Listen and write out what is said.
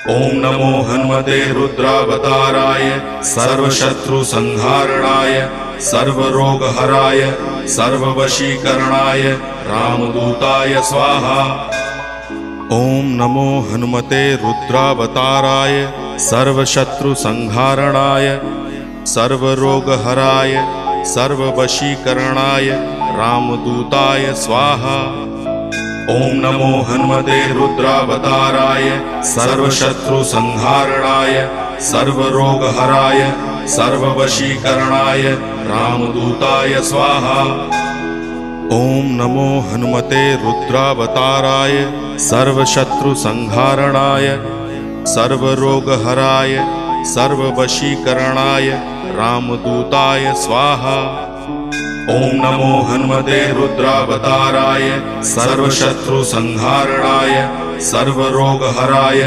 ओम नमो हनुमते रुद्रावताराय सर्वशत्रुसंहारणाय सर्वरोगहराय सर्ववशीकरणाय रामदूताय स्वाहा। ओम नमो हनुमते रुद्रावताराय सर्वशत्रुसंहारणाय सर्वरोगहराय सर्ववशीकरणाय रामदूताय स्वाहा। ओम नमो हनुमते रुद्रावताराय सर्वशत्रुसंहारणाय सर्वरोगहराय सर्ववशीकरणाय रामदूताय स्वाहा। ओम नमो हनुमते रुद्रावताराय सर्वशत्रुसंहारणाय सर्वरोगहराय सर्ववशीकरणाय रामदूताय स्वाहा। ओम नमो हनुमते रुद्रावताराय सर्वशत्रुसंहारणाय सर्वरोगहराय